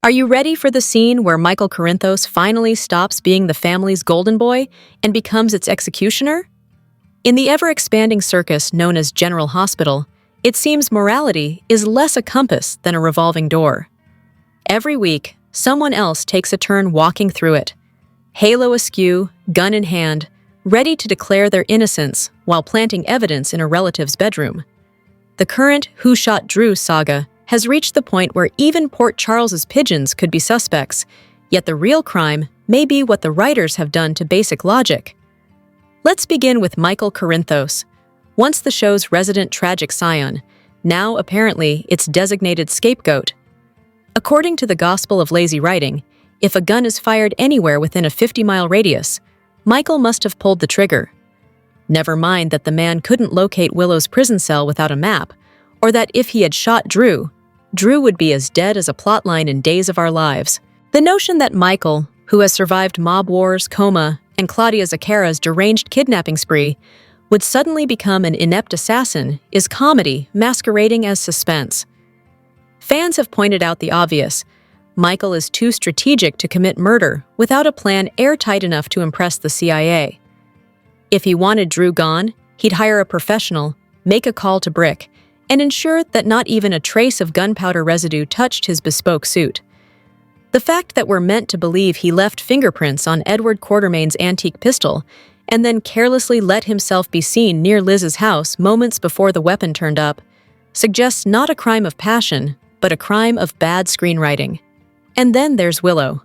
Are you ready for the scene where Michael Corinthos finally stops being the family's golden boy and becomes its executioner? In the ever-expanding circus known as General Hospital, it seems morality is less a compass than a revolving door. Every week, someone else takes a turn walking through it, halo askew, gun in hand, ready to declare their innocence while planting evidence in a relative's bedroom. The current Who Shot Drew saga has reached the point where even Port Charles's pigeons could be suspects, yet the real crime may be what the writers have done to basic logic. Let's begin with Michael Corinthos, once the show's resident tragic scion, now apparently its designated scapegoat. According to the Gospel of Lazy Writing, if a gun is fired anywhere within a 50-mile radius, Michael must have pulled the trigger. Never mind that the man couldn't locate Willow's prison cell without a map, or that if he had shot Drew would be as dead as a plotline in Days of Our Lives. The notion that Michael, who has survived mob wars, coma, and Claudia Zacchara's deranged kidnapping spree, would suddenly become an inept assassin is comedy masquerading as suspense. Fans have pointed out the obvious. Michael is too strategic to commit murder without a plan airtight enough to impress the CIA. If he wanted Drew gone, he'd hire a professional, make a call to Brick, and ensure that not even a trace of gunpowder residue touched his bespoke suit. The fact that we're meant to believe he left fingerprints on Edward Quartermain's antique pistol and then carelessly let himself be seen near Liz's house moments before the weapon turned up suggests not a crime of passion, but a crime of bad screenwriting. And then there's Willow.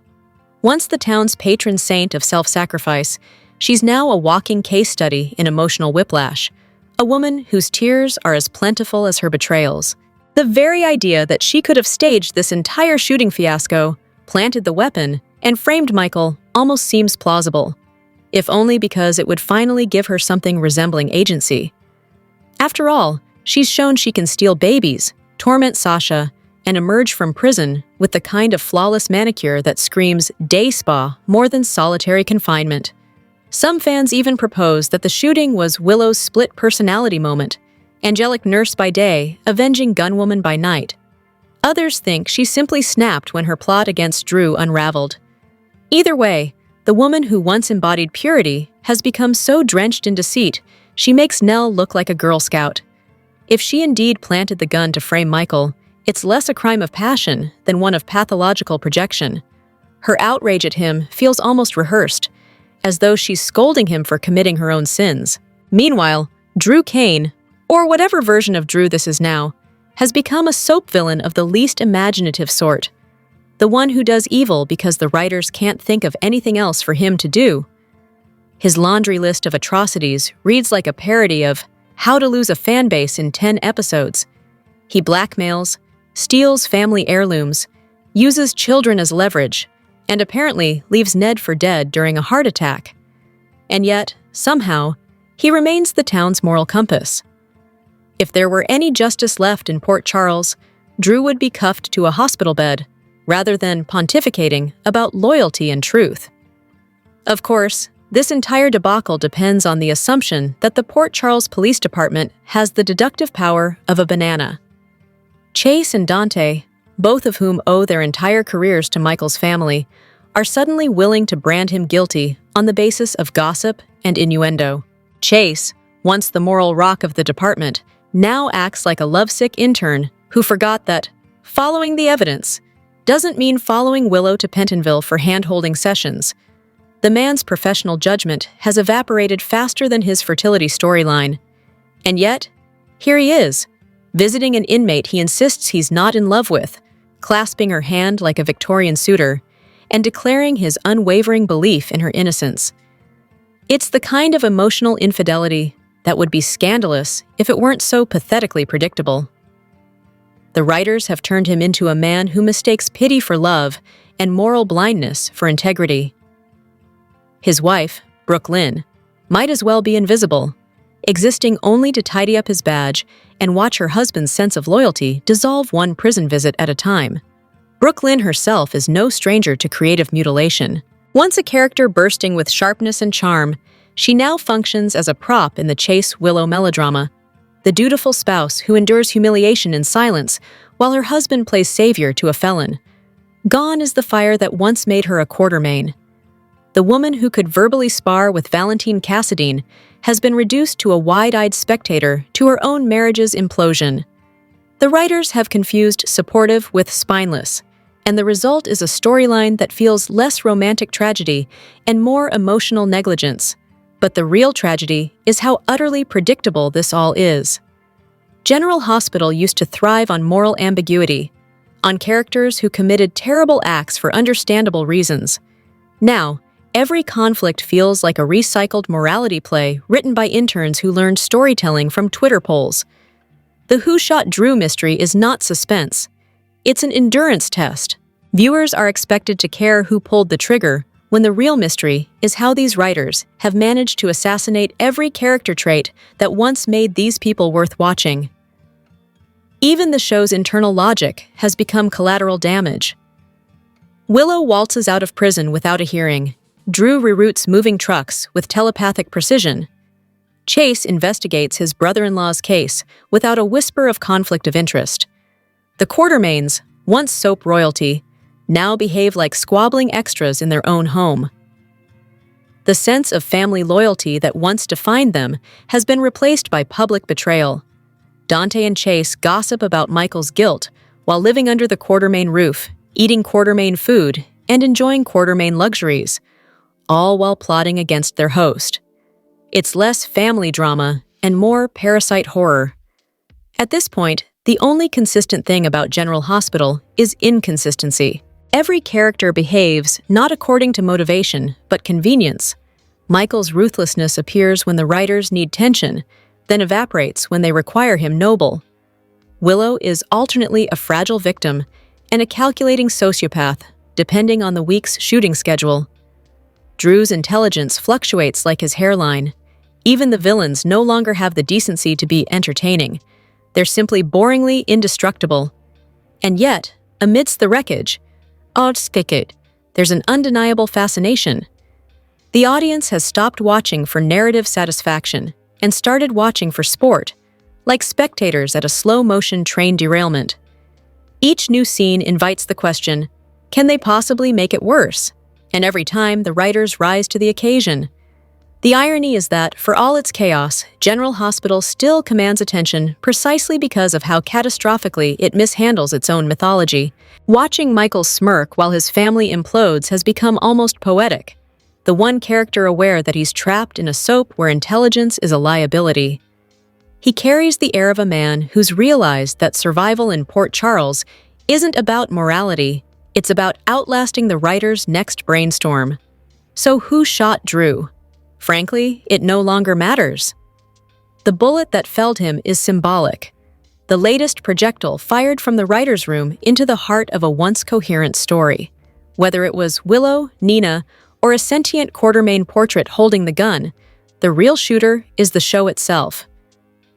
Once the town's patron saint of self-sacrifice, she's now a walking case study in emotional whiplash, a woman whose tears are as plentiful as her betrayals. The very idea that she could have staged this entire shooting fiasco, planted the weapon, and framed Michael almost seems plausible, if only because it would finally give her something resembling agency. After all, she's shown she can steal babies, torment Sasha, and emerge from prison with the kind of flawless manicure that screams day spa more than solitary confinement. Some fans even propose that the shooting was Willow's split personality moment, angelic nurse by day, avenging gunwoman by night. Others think she simply snapped when her plot against Drew unraveled. Either way, the woman who once embodied purity has become so drenched in deceit, she makes Nell look like a Girl Scout. If she indeed planted the gun to frame Michael, it's less a crime of passion than one of pathological projection. Her outrage at him feels almost rehearsed, as though she's scolding him for committing her own sins. Meanwhile, Drew Kane, or whatever version of Drew this is now, has become a soap villain of the least imaginative sort. The one who does evil because the writers can't think of anything else for him to do. His laundry list of atrocities reads like a parody of How to Lose a Fan Base in 10 Episodes. He blackmails, steals family heirlooms, uses children as leverage, and apparently leaves Ned for dead during a heart attack. And yet, somehow, he remains the town's moral compass. If there were any justice left in Port Charles, Drew would be cuffed to a hospital bed, rather than pontificating about loyalty and truth. Of course, this entire debacle depends on the assumption that the Port Charles Police Department has the deductive power of a banana. Chase and Dante, both of whom owe their entire careers to Michael's family, are suddenly willing to brand him guilty on the basis of gossip and innuendo. Chase, once the moral rock of the department, now acts like a lovesick intern who forgot that following the evidence doesn't mean following Willow to Pentonville for hand-holding sessions. The man's professional judgment has evaporated faster than his fertility storyline. And yet, here he is, visiting an inmate he insists he's not in love with, clasping her hand like a Victorian suitor, and declaring his unwavering belief in her innocence. It's the kind of emotional infidelity that would be scandalous if it weren't so pathetically predictable. The writers have turned him into a man who mistakes pity for love and moral blindness for integrity. His wife, Brooke Lynn, might as well be invisible, existing only to tidy up his badge and watch her husband's sense of loyalty dissolve one prison visit at a time. Brooke Lynn herself is no stranger to creative mutilation. Once a character bursting with sharpness and charm, she now functions as a prop in the Chase Willow melodrama, the dutiful spouse who endures humiliation in silence while her husband plays savior to a felon. Gone is the fire that once made her a Quartermain. The woman who could verbally spar with Valentine Cassadine has been reduced to a wide-eyed spectator to her own marriage's implosion. The writers have confused supportive with spineless, and the result is a storyline that feels less romantic tragedy and more emotional negligence. But the real tragedy is how utterly predictable this all is. General Hospital used to thrive on moral ambiguity, on characters who committed terrible acts for understandable reasons. Now, every conflict feels like a recycled morality play written by interns who learned storytelling from Twitter polls. The Who Shot Drew mystery is not suspense. It's an endurance test. Viewers are expected to care who pulled the trigger, when the real mystery is how these writers have managed to assassinate every character trait that once made these people worth watching. Even the show's internal logic has become collateral damage. Willow waltzes out of prison without a hearing. Drew reroutes moving trucks with telepathic precision. Chase investigates his brother-in-law's case without a whisper of conflict of interest. The Quartermains, once soap royalty, now behave like squabbling extras in their own home. The sense of family loyalty that once defined them has been replaced by public betrayal. Dante and Chase gossip about Michael's guilt while living under the Quartermain roof, eating Quartermain food, and enjoying Quartermain luxuries, all while plotting against their host. It's less family drama and more parasite horror. At this point, the only consistent thing about General Hospital is inconsistency. Every character behaves not according to motivation, but convenience. Michael's ruthlessness appears when the writers need tension, then evaporates when they require him noble. Willow is alternately a fragile victim and a calculating sociopath, depending on the week's shooting schedule. Drew's intelligence fluctuates like his hairline. Even the villains no longer have the decency to be entertaining. They're simply boringly indestructible. And yet, amidst the wreckage, there's an undeniable fascination. The audience has stopped watching for narrative satisfaction and started watching for sport, like spectators at a slow-motion train derailment. Each new scene invites the question, can they possibly make it worse? And every time, the writers rise to the occasion. The irony is that, for all its chaos, General Hospital still commands attention precisely because of how catastrophically it mishandles its own mythology. Watching Michael smirk while his family implodes has become almost poetic, the one character aware that he's trapped in a soap where intelligence is a liability. He carries the air of a man who's realized that survival in Port Charles isn't about morality, it's about outlasting the writer's next brainstorm. So who shot Drew? Frankly, it no longer matters. The bullet that felled him is symbolic. The latest projectile fired from the writer's room into the heart of a once coherent story. Whether it was Willow, Nina, or a sentient Quartermain portrait holding the gun, the real shooter is the show itself.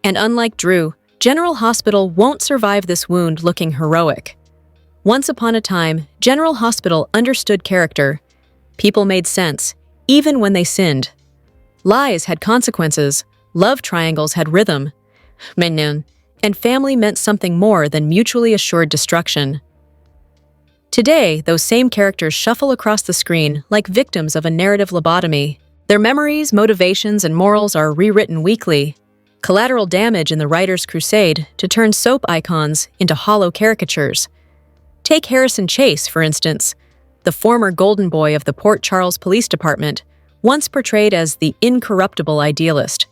And unlike Drew, General Hospital won't survive this wound looking heroic. Once upon a time, General Hospital understood character. People made sense, even when they sinned. Lies had consequences, love triangles had rhythm, and family meant something more than mutually assured destruction. Today, those same characters shuffle across the screen like victims of a narrative lobotomy. Their memories, motivations, and morals are rewritten weekly. Collateral damage in the writer's crusade to turn soap icons into hollow caricatures. Take Harrison Chase, for instance, the former golden boy of the Port Charles Police Department, once portrayed as the incorruptible idealist.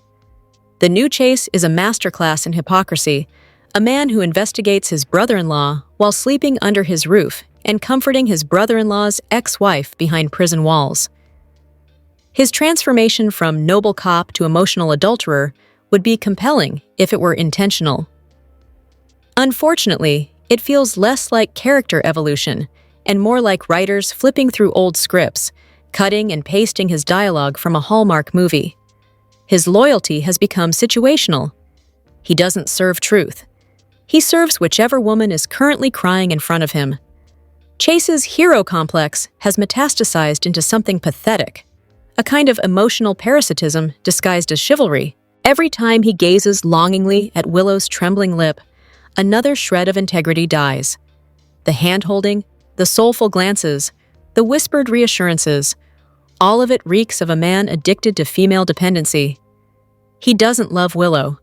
The new Chase is a masterclass in hypocrisy, a man who investigates his brother-in-law while sleeping under his roof and comforting his brother-in-law's ex-wife behind prison walls. His transformation from noble cop to emotional adulterer would be compelling if it were intentional. Unfortunately, it feels less like character evolution and more like writers flipping through old scripts, cutting and pasting his dialogue from a Hallmark movie. His loyalty has become situational. He doesn't serve truth. He serves whichever woman is currently crying in front of him. Chase's hero complex has metastasized into something pathetic, a kind of emotional parasitism disguised as chivalry. Every time he gazes longingly at Willow's trembling lip, another shred of integrity dies. The hand-holding, the soulful glances, the whispered reassurances, all of it reeks of a man addicted to female dependency. He doesn't love Willow.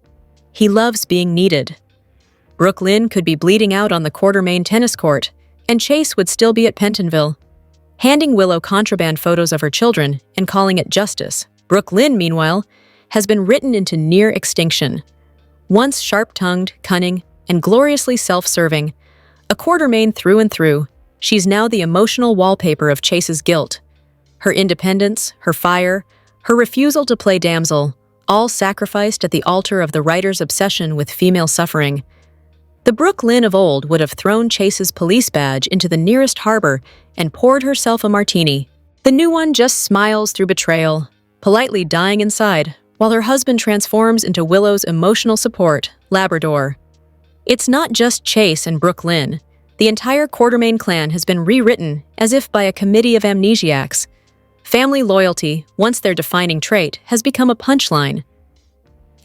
He loves being needed. Brooke Lynn could be bleeding out on the Quartermain tennis court, and Chase would still be at Pentonville, handing Willow contraband photos of her children and calling it justice. Brooke Lynn, meanwhile, has been written into near extinction. Once sharp-tongued, cunning, and gloriously self-serving, a Quartermain through and through, she's now the emotional wallpaper of Chase's guilt. Her independence, her fire, her refusal to play damsel, all sacrificed at the altar of the writer's obsession with female suffering. The Brooke Lynn of old would have thrown Chase's police badge into the nearest harbor and poured herself a martini. The new one just smiles through betrayal, politely dying inside, while her husband transforms into Willow's emotional support, Labrador. It's not just Chase and Brooke Lynn. The entire Quartermain clan has been rewritten as if by a committee of amnesiacs. Family loyalty, once their defining trait, has become a punchline.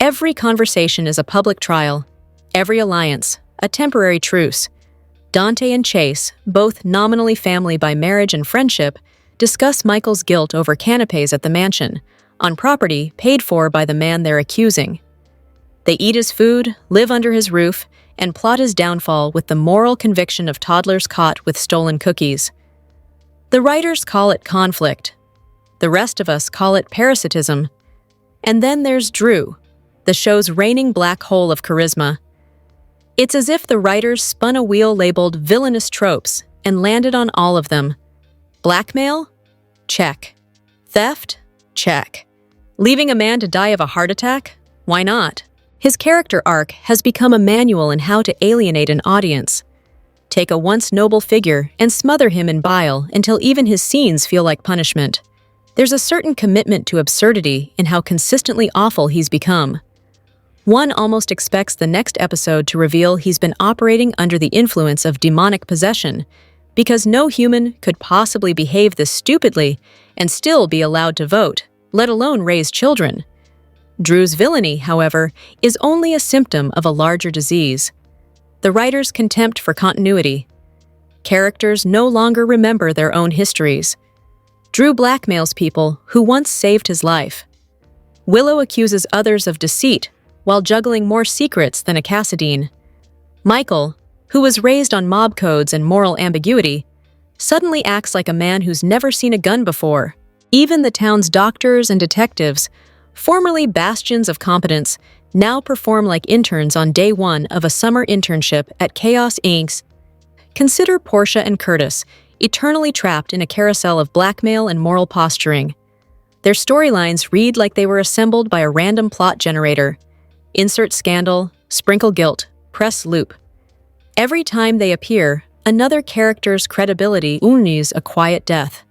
Every conversation is a public trial, every alliance, a temporary truce. Dante and Chase, both nominally family by marriage and friendship, discuss Michael's guilt over canapes at the mansion, on property paid for by the man they're accusing. They eat his food, live under his roof, and plot his downfall with the moral conviction of toddlers caught with stolen cookies. The writers call it conflict. The rest of us call it parasitism. And then there's Drew, the show's reigning black hole of charisma. It's as if the writers spun a wheel labeled villainous tropes and landed on all of them. Blackmail? Check. Theft? Check. Leaving a man to die of a heart attack? Why not? His character arc has become a manual in how to alienate an audience. Take a once noble figure and smother him in bile until even his scenes feel like punishment. There's a certain commitment to absurdity in how consistently awful he's become. One almost expects the next episode to reveal he's been operating under the influence of demonic possession, because no human could possibly behave this stupidly and still be allowed to vote, let alone raise children. Drew's villainy, however, is only a symptom of a larger disease. The writer's contempt for continuity. Characters no longer remember their own histories. Drew blackmails people who once saved his life. Willow accuses others of deceit while juggling more secrets than a Cassadine. Michael, who was raised on mob codes and moral ambiguity, suddenly acts like a man who's never seen a gun before. Even the town's doctors and detectives, formerly bastions of competence, now perform like interns on day one of a summer internship at Chaos Inc.'s. Consider Portia and Curtis, eternally trapped in a carousel of blackmail and moral posturing. Their storylines read like they were assembled by a random plot generator. Insert scandal, sprinkle guilt, press loop. Every time they appear, another character's credibility oozes a quiet death.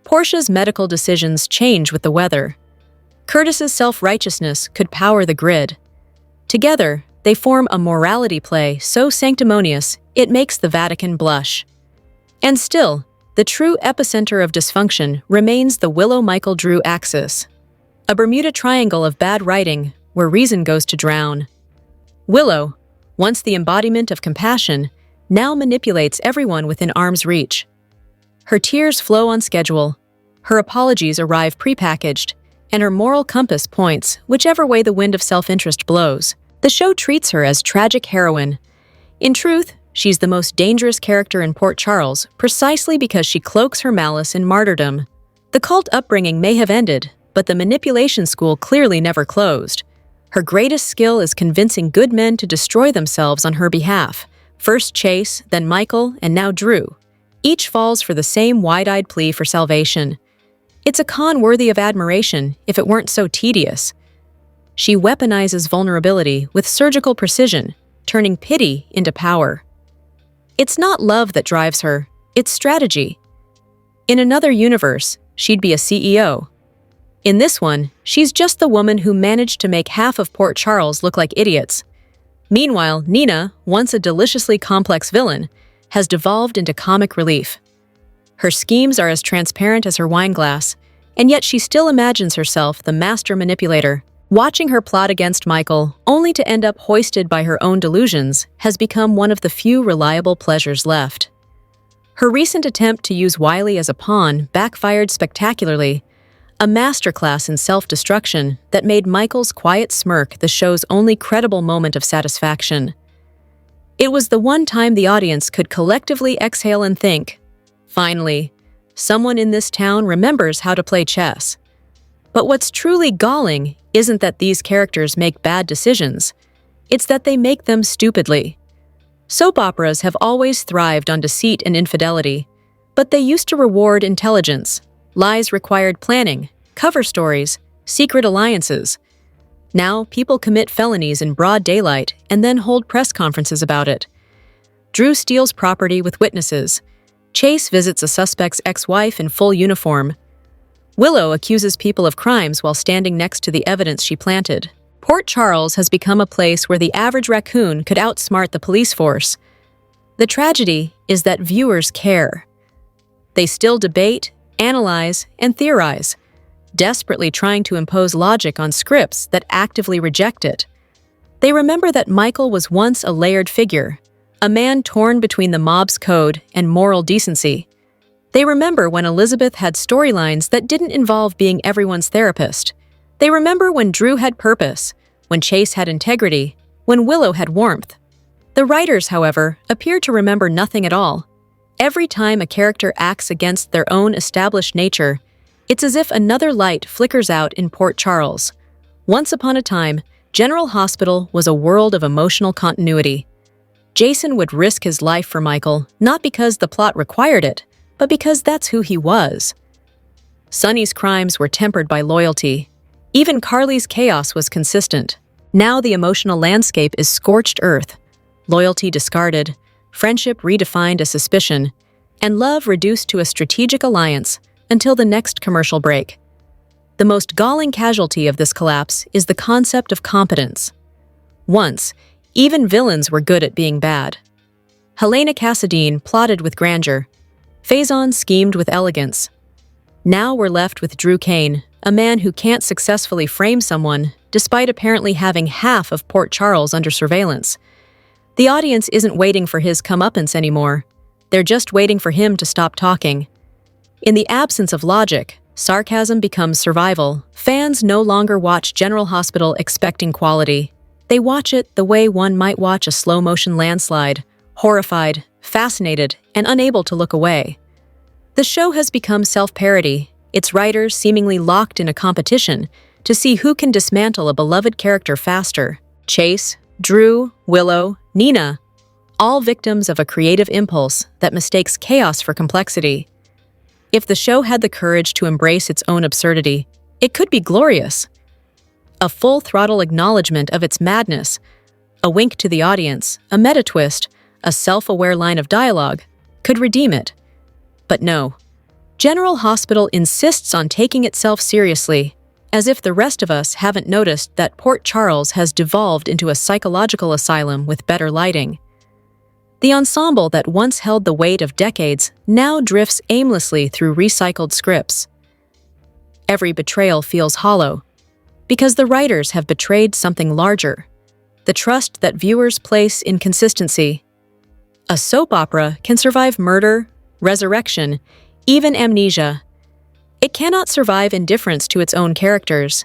Portia's medical decisions change with the weather. Curtis's self-righteousness could power the grid. Together, they form a morality play so sanctimonious it makes the Vatican blush. And still, the true epicenter of dysfunction remains the Willow-Michael-Drew axis, a Bermuda Triangle of bad writing where reason goes to drown. Willow, once the embodiment of compassion, now manipulates everyone within arm's reach. Her tears flow on schedule, her apologies arrive prepackaged, and her moral compass points whichever way the wind of self-interest blows. The show treats her as tragic heroine. In truth, she's the most dangerous character in Port Charles precisely because she cloaks her malice in martyrdom. The cult upbringing may have ended, but the manipulation school clearly never closed. Her greatest skill is convincing good men to destroy themselves on her behalf. First Chase, then Michael, and now Drew. Each falls for the same wide-eyed plea for salvation. It's a con worthy of admiration if it weren't so tedious. She weaponizes vulnerability with surgical precision, turning pity into power. It's not love that drives her, it's strategy. In another universe, she'd be a CEO. In this one, she's just the woman who managed to make half of Port Charles look like idiots. Meanwhile, Nina, once a deliciously complex villain, has devolved into comic relief. Her schemes are as transparent as her wine glass, and yet she still imagines herself the master manipulator. Watching her plot against Michael, only to end up hoisted by her own delusions, has become one of the few reliable pleasures left. Her recent attempt to use Wiley as a pawn backfired spectacularly, a masterclass in self-destruction that made Michael's quiet smirk the show's only credible moment of satisfaction. It was the one time the audience could collectively exhale and think, finally, someone in this town remembers how to play chess. But what's truly galling isn't that these characters make bad decisions, it's that they make them stupidly. Soap operas have always thrived on deceit and infidelity, but they used to reward intelligence. Lies required planning, cover stories, secret alliances. Now, people commit felonies in broad daylight and then hold press conferences about it. Drew steals property with witnesses. Chase visits a suspect's ex-wife in full uniform. Willow accuses people of crimes while standing next to the evidence she planted. Port Charles has become a place where the average raccoon could outsmart the police force. The tragedy is that viewers care. They still debate, analyze, and theorize, desperately trying to impose logic on scripts that actively reject it. They remember that Michael was once a layered figure, a man torn between the mob's code and moral decency. They remember when Elizabeth had storylines that didn't involve being everyone's therapist. They remember when Drew had purpose, when Chase had integrity, when Willow had warmth. The writers, however, appear to remember nothing at all. Every time a character acts against their own established nature, it's as if another light flickers out in Port Charles. Once upon a time, General Hospital was a world of emotional continuity. Jason would risk his life for Michael, not because the plot required it, but because that's who he was. Sonny's crimes were tempered by loyalty. Even Carly's chaos was consistent. Now the emotional landscape is scorched earth, loyalty discarded, friendship redefined as suspicion, and love reduced to a strategic alliance until the next commercial break. The most galling casualty of this collapse is the concept of competence. Once, even villains were good at being bad. Helena Cassadine plotted with grandeur. Faison schemed with elegance. Now we're left with Drew Kane, a man who can't successfully frame someone despite apparently having half of Port Charles under surveillance. The audience isn't waiting for his comeuppance anymore. They're just waiting for him to stop talking. In the absence of logic, sarcasm becomes survival. Fans no longer watch General Hospital expecting quality. They watch it the way one might watch a slow-motion landslide, horrified, fascinated, and unable to look away. The show has become self-parody, its writers seemingly locked in a competition to see who can dismantle a beloved character faster. Chase, Drew, Willow, Nina, all victims of a creative impulse that mistakes chaos for complexity. If the show had the courage to embrace its own absurdity, it could be glorious. A full-throttle acknowledgement of its madness, a wink to the audience, a meta-twist, a self-aware line of dialogue, could redeem it. But no. General Hospital insists on taking itself seriously, as if the rest of us haven't noticed that Port Charles has devolved into a psychological asylum with better lighting. The ensemble that once held the weight of decades now drifts aimlessly through recycled scripts. Every betrayal feels hollow, because the writers have betrayed something larger, the trust that viewers place in consistency. A soap opera can survive murder, resurrection, even amnesia. It cannot survive indifference to its own characters.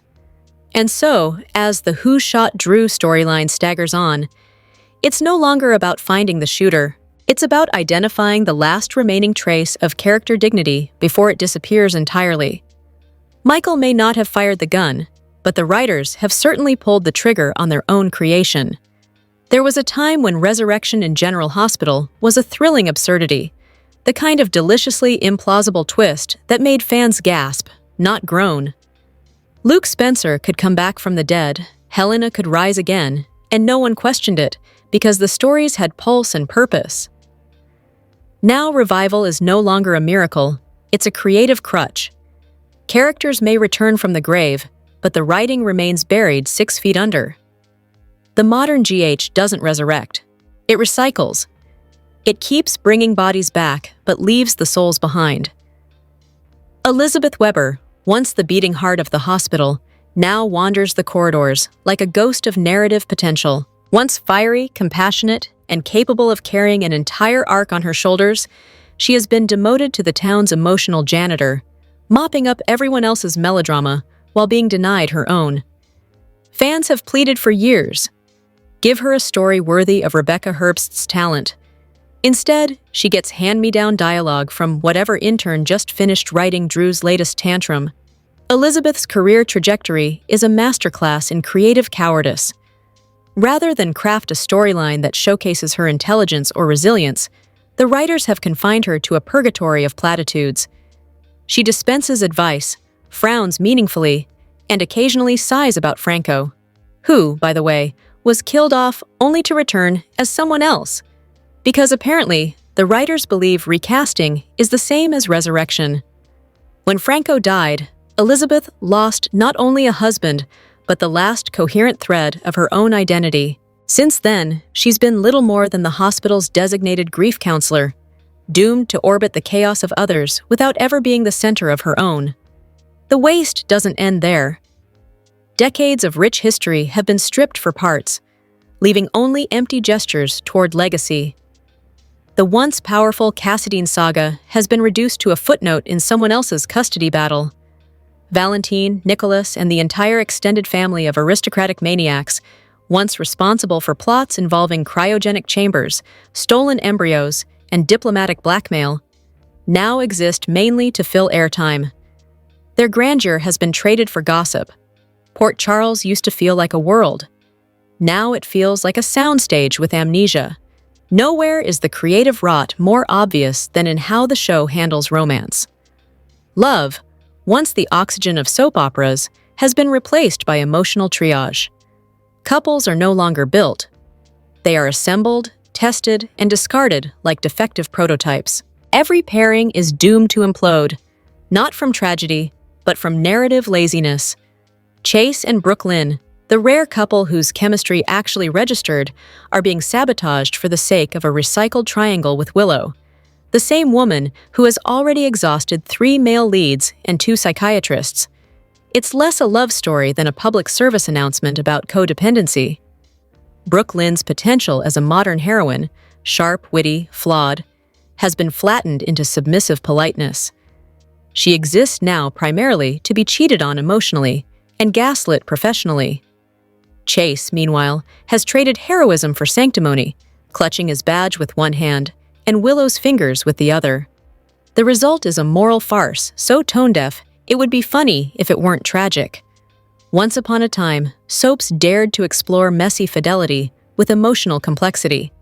And so, as the Who Shot Drew storyline staggers on, it's no longer about finding the shooter. It's about identifying the last remaining trace of character dignity before it disappears entirely. Michael may not have fired the gun, but the writers have certainly pulled the trigger on their own creation. There was a time when resurrection in General Hospital was a thrilling absurdity, the kind of deliciously implausible twist that made fans gasp, not groan. Luke Spencer could come back from the dead, Helena could rise again, and no one questioned it because the stories had pulse and purpose. Now revival is no longer a miracle, it's a creative crutch. Characters may return from the grave, but the writing remains buried 6 feet under. The modern GH doesn't resurrect. It recycles. It keeps bringing bodies back, but leaves the souls behind. Elizabeth Weber, once the beating heart of the hospital, now wanders the corridors like a ghost of narrative potential. Once fiery, compassionate, and capable of carrying an entire arc on her shoulders, she has been demoted to the town's emotional janitor, mopping up everyone else's melodrama while being denied her own. Fans have pleaded for years. Give her a story worthy of Rebecca Herbst's talent. Instead, she gets hand-me-down dialogue from whatever intern just finished writing Drew's latest tantrum. Elizabeth's career trajectory is a masterclass in creative cowardice. Rather than craft a storyline that showcases her intelligence or resilience, the writers have confined her to a purgatory of platitudes. She dispenses advice, frowns meaningfully, and occasionally sighs about Franco, who, by the way, was killed off only to return as someone else. Because apparently, the writers believe recasting is the same as resurrection. When Franco died, Elizabeth lost not only a husband, but the last coherent thread of her own identity. Since then, she's been little more than the hospital's designated grief counselor, doomed to orbit the chaos of others without ever being the center of her own. The waste doesn't end there. Decades of rich history have been stripped for parts, leaving only empty gestures toward legacy. The once powerful Cassadine saga has been reduced to a footnote in someone else's custody battle. Valentine, Nicholas, and the entire extended family of aristocratic maniacs, once responsible for plots involving cryogenic chambers, stolen embryos, and diplomatic blackmail, now exist mainly to fill airtime. Their grandeur has been traded for gossip. Port Charles used to feel like a world. Now it feels like a soundstage with amnesia. Nowhere is the creative rot more obvious than in how the show handles romance. Love, once the oxygen of soap operas, has been replaced by emotional triage. Couples are no longer built. They are assembled, tested, and discarded like defective prototypes. Every pairing is doomed to implode, not from tragedy, but from narrative laziness. Chase and Brooklyn, the rare couple whose chemistry actually registered, are being sabotaged for the sake of a recycled triangle with Willow, the same woman who has already exhausted 3 male leads and 2 psychiatrists. It's less a love story than a public service announcement about codependency. Brooklyn's potential as a modern heroine, sharp, witty, flawed, has been flattened into submissive politeness. She exists now primarily to be cheated on emotionally and gaslit professionally. Chase, meanwhile, has traded heroism for sanctimony, clutching his badge with one hand and Willow's fingers with the other. The result is a moral farce so tone-deaf it would be funny if it weren't tragic. Once upon a time, soaps dared to explore messy fidelity with emotional complexity.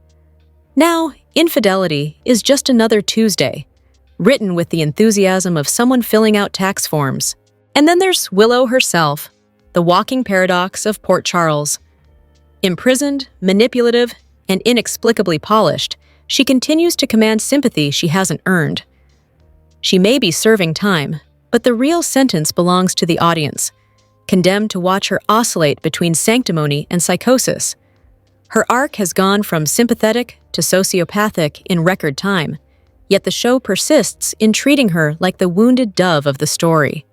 Now, infidelity is just another Tuesday, written with the enthusiasm of someone filling out tax forms. And then there's Willow herself, the walking paradox of Port Charles. Imprisoned, manipulative, and inexplicably polished, she continues to command sympathy she hasn't earned. She may be serving time, but the real sentence belongs to the audience, condemned to watch her oscillate between sanctimony and psychosis. Her arc has gone from sympathetic to sociopathic in record time, yet the show persists in treating her like the wounded dove of the story.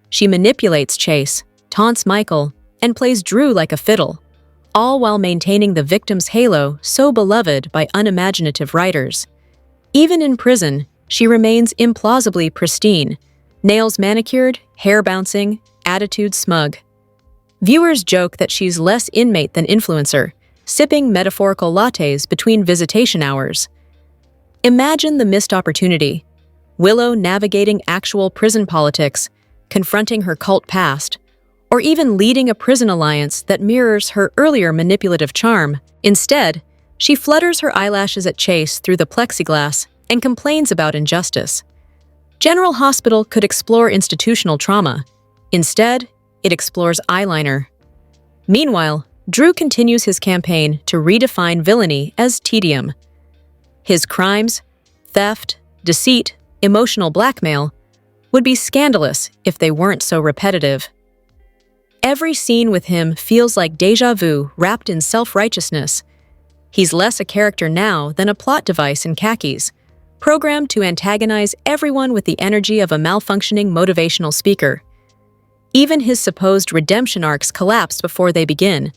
She manipulates Chase, taunts Michael, and plays Drew like a fiddle, all while maintaining the victim's halo so beloved by unimaginative writers. Even in prison, she remains implausibly pristine, nails manicured, hair bouncing, attitude smug. Viewers joke that she's less inmate than influencer, sipping metaphorical lattes between visitation hours. Imagine the missed opportunity. Willow navigating actual prison politics, confronting her cult past, or even leading a prison alliance that mirrors her earlier manipulative charm. Instead, she flutters her eyelashes at Chase through the plexiglass and complains about injustice. General Hospital could explore institutional trauma. Instead, it explores eyeliner. Meanwhile, Drew continues his campaign to redefine villainy as tedium. His crimes, theft, deceit, emotional blackmail, would be scandalous if they weren't so repetitive. Every scene with him feels like déjà vu wrapped in self-righteousness. He's less a character now than a plot device in khakis, programmed to antagonize everyone with the energy of a malfunctioning motivational speaker. Even his supposed redemption arcs collapse before they begin,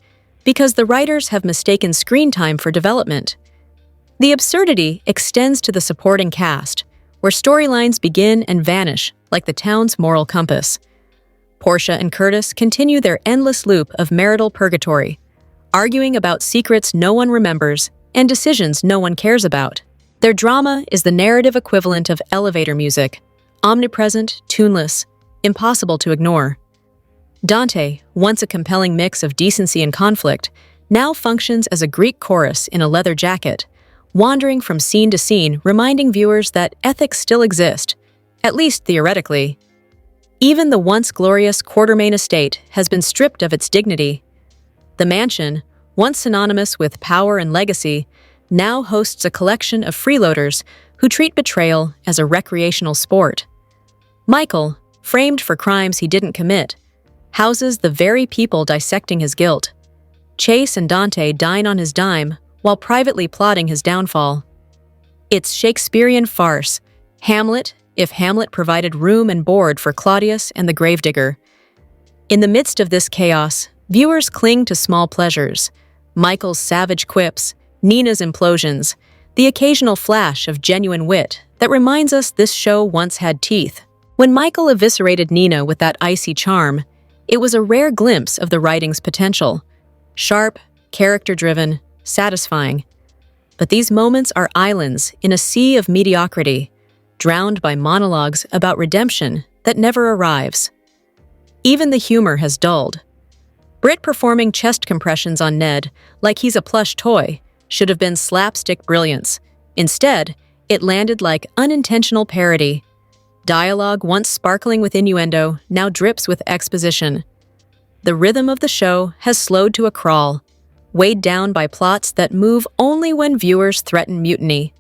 because the writers have mistaken screen time for development. The absurdity extends to the supporting cast, where storylines begin and vanish like the town's moral compass. Portia and Curtis continue their endless loop of marital purgatory, arguing about secrets no one remembers and decisions no one cares about. Their drama is the narrative equivalent of elevator music, omnipresent, tuneless, impossible to ignore. Dante, once a compelling mix of decency and conflict, now functions as a Greek chorus in a leather jacket, wandering from scene to scene, reminding viewers that ethics still exist, at least theoretically. Even the once glorious Quartermain estate has been stripped of its dignity. The mansion, once synonymous with power and legacy, now hosts a collection of freeloaders who treat betrayal as a recreational sport. Michael, framed for crimes he didn't commit, houses the very people dissecting his guilt. Chase and Dante dine on his dime while privately plotting his downfall. It's Shakespearean farce, Hamlet, if Hamlet provided room and board for Claudius and the gravedigger. In the midst of this chaos, viewers cling to small pleasures: Michael's savage quips, Nina's implosions, the occasional flash of genuine wit that reminds us this show once had teeth. When Michael eviscerated Nina with that icy charm, it was a rare glimpse of the writing's potential. Sharp, character-driven, satisfying. But these moments are islands in a sea of mediocrity, drowned by monologues about redemption that never arrives. Even the humor has dulled. Britt performing chest compressions on Ned like he's a plush toy should have been slapstick brilliance. Instead, it landed like unintentional parody. Dialogue once sparkling with innuendo now drips with exposition. The rhythm of the show has slowed to a crawl, weighed down by plots that move only when viewers threaten mutiny.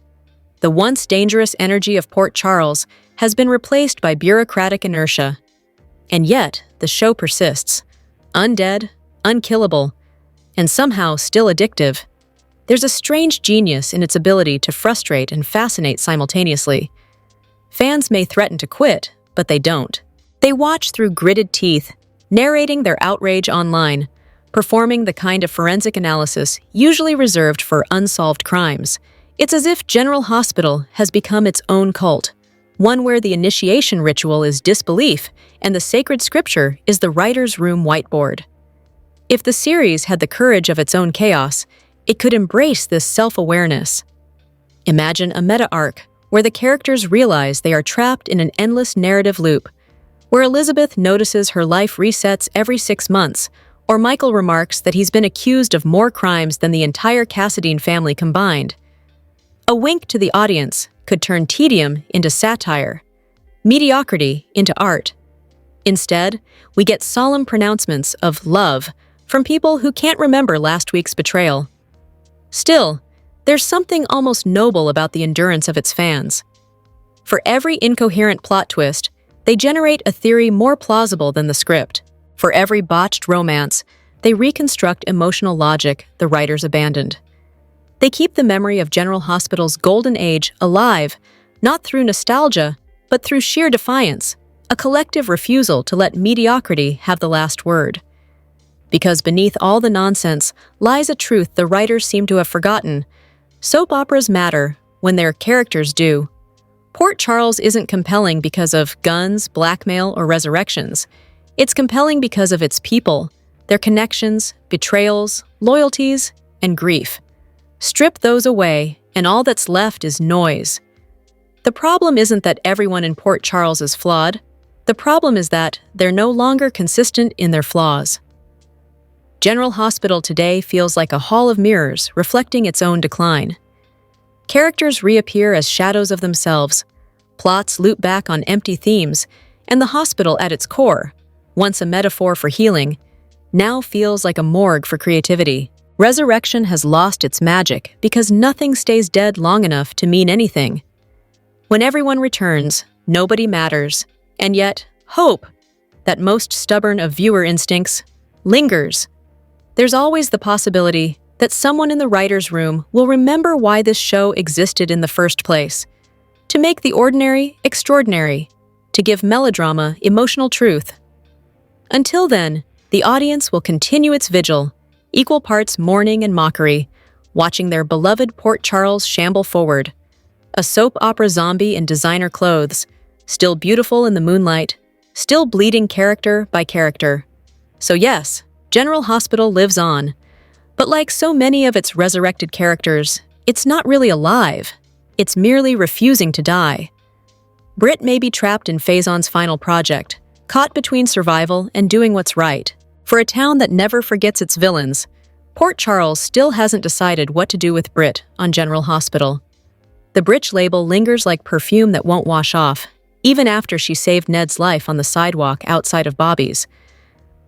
The once dangerous energy of Port Charles has been replaced by bureaucratic inertia. And yet, the show persists. Undead, unkillable, and somehow still addictive. There's a strange genius in its ability to frustrate and fascinate simultaneously. Fans may threaten to quit, but they don't. They watch through gritted teeth, narrating their outrage online, performing the kind of forensic analysis usually reserved for unsolved crimes. It's as if General Hospital has become its own cult, one where the initiation ritual is disbelief and the sacred scripture is the writer's room whiteboard. If the series had the courage of its own chaos, it could embrace this self-awareness. Imagine a meta-arc where the characters realize they are trapped in an endless narrative loop, where Elizabeth notices her life resets every 6 months, or Michael remarks that he's been accused of more crimes than the entire Cassadine family combined. A wink to the audience could turn tedium into satire, mediocrity into art. Instead, we get solemn pronouncements of love from people who can't remember last week's betrayal. Still, there's something almost noble about the endurance of its fans. For every incoherent plot twist, they generate a theory more plausible than the script. For every botched romance, they reconstruct emotional logic the writers abandoned. They keep the memory of General Hospital's golden age alive, not through nostalgia, but through sheer defiance, a collective refusal to let mediocrity have the last word. Because beneath all the nonsense lies a truth the writers seem to have forgotten. Soap operas matter when their characters do. Port Charles isn't compelling because of guns, blackmail, or resurrections. It's compelling because of its people, their connections, betrayals, loyalties, and grief. Strip those away, and all that's left is noise. The problem isn't that everyone in Port Charles is flawed. The problem is that they're no longer consistent in their flaws. General Hospital today feels like a hall of mirrors reflecting its own decline. Characters reappear as shadows of themselves, plots loop back on empty themes, and the hospital at its core, once a metaphor for healing, now feels like a morgue for creativity. Resurrection has lost its magic because nothing stays dead long enough to mean anything. When everyone returns, nobody matters, and yet, hope, that most stubborn of viewer instincts, lingers. There's always the possibility that someone in the writer's room will remember why this show existed in the first place. To make the ordinary extraordinary, to give melodrama emotional truth. Until then, the audience will continue its vigil, equal parts mourning and mockery, watching their beloved Port Charles shamble forward. A soap opera zombie in designer clothes, still beautiful in the moonlight, still bleeding character by character. So yes, General Hospital lives on. But like so many of its resurrected characters, it's not really alive. It's merely refusing to die. Britt may be trapped in Faison's final project, caught between survival and doing what's right. For a town that never forgets its villains, Port Charles still hasn't decided what to do with Britt on General Hospital. The Britch label lingers like perfume that won't wash off, even after she saved Ned's life on the sidewalk outside of Bobby's.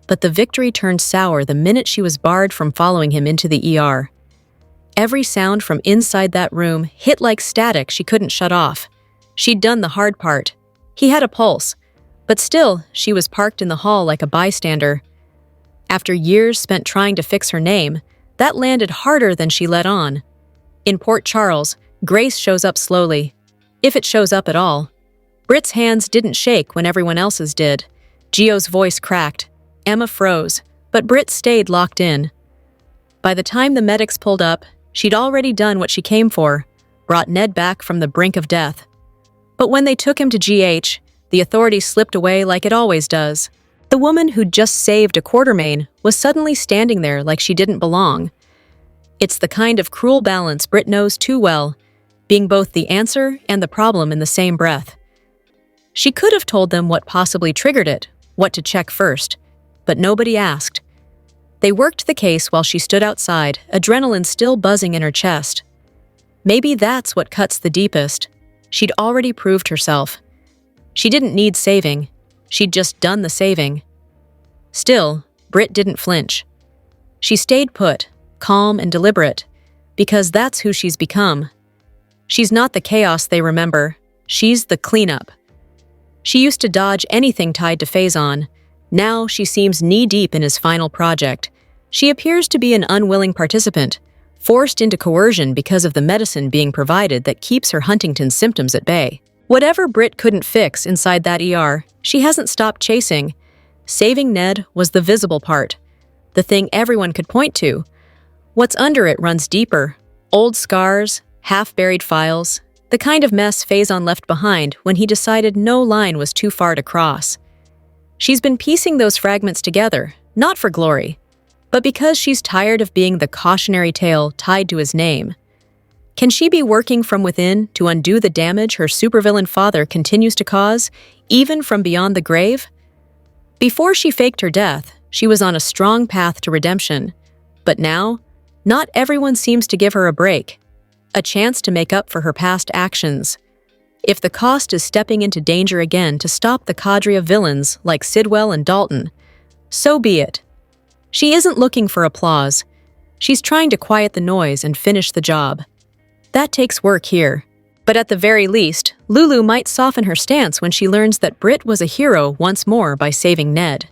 But the victory turned sour the minute she was barred from following him into the ER. Every sound from inside that room hit like static she couldn't shut off. She'd done the hard part. He had a pulse, but still, she was parked in the hall like a bystander. After years spent trying to fix her name, that landed harder than she let on. In Port Charles, grace shows up slowly, if it shows up at all. Britt's hands didn't shake when everyone else's did. Gio's voice cracked. Emma froze, but Britt stayed locked in. By the time the medics pulled up, she'd already done what she came for, brought Ned back from the brink of death. But when they took him to GH, the authorities slipped away like it always does. The woman who'd just saved a Quartermain was suddenly standing there like she didn't belong. It's the kind of cruel balance Britt knows too well, being both the answer and the problem in the same breath. She could have told them what possibly triggered it, what to check first, but nobody asked. They worked the case while she stood outside, adrenaline still buzzing in her chest. Maybe that's what cuts the deepest. She'd already proved herself. She didn't need saving. She'd just done the saving. Still, Britt didn't flinch. She stayed put, calm and deliberate, because that's who she's become. She's not the chaos they remember. She's the cleanup. She used to dodge anything tied to Faison. Now she seems knee-deep in his final project. She appears to be an unwilling participant, forced into coercion because of the medicine being provided that keeps her Huntington's symptoms at bay. Whatever Britt couldn't fix inside that ER, she hasn't stopped chasing. Saving Ned was the visible part, the thing everyone could point to. What's under it runs deeper. Old scars, half-buried files, the kind of mess Faison left behind when he decided no line was too far to cross. She's been piecing those fragments together, not for glory, but because she's tired of being the cautionary tale tied to his name. Can she be working from within to undo the damage her supervillain father continues to cause, even from beyond the grave? Before she faked her death, she was on a strong path to redemption. But now, not everyone seems to give her a break, a chance to make up for her past actions. If the cost is stepping into danger again to stop the cadre of villains like Sidwell and Dalton, so be it. She isn't looking for applause. She's trying to quiet the noise and finish the job. That takes work here. But at the very least, Lulu might soften her stance when she learns that Britt was a hero once more by saving Ned.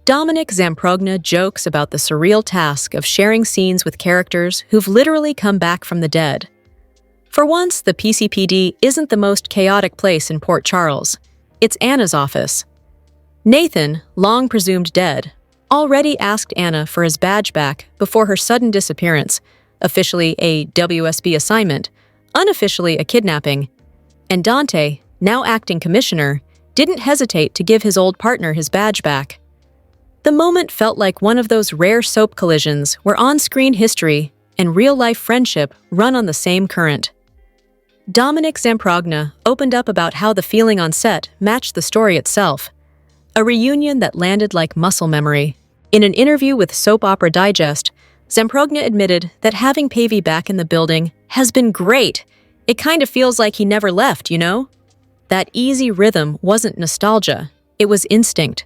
Dominic Zamprogna jokes about the surreal task of sharing scenes with characters who've literally come back from the dead. For once, the PCPD isn't the most chaotic place in Port Charles. It's Anna's office. Nathan, long presumed dead, already asked Anna for his badge back before her sudden disappearance, officially a WSB assignment, unofficially a kidnapping. And Dante, now acting commissioner, didn't hesitate to give his old partner his badge back. The moment felt like one of those rare soap collisions where on-screen history and real-life friendship run on the same current. Dominic Zamprogna opened up about how the feeling on set matched the story itself, a reunion that landed like muscle memory. In an interview with Soap Opera Digest, Zamprogna admitted that having Pavey back in the building has been great. It kind of feels like he never left, you know? That easy rhythm wasn't nostalgia, it was instinct.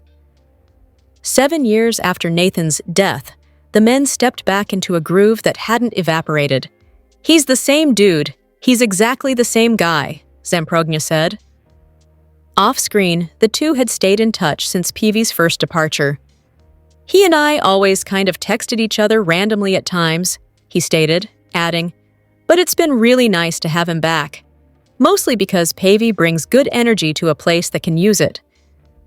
7 years after Nathan's death, the men stepped back into a groove that hadn't evaporated. He's the same dude. He's exactly the same guy, Zamprogna said. Off-screen, the two had stayed in touch since Peavy's first departure. He and I always kind of texted each other randomly at times, he stated, adding, but it's been really nice to have him back. Mostly because Pavey brings good energy to a place that can use it.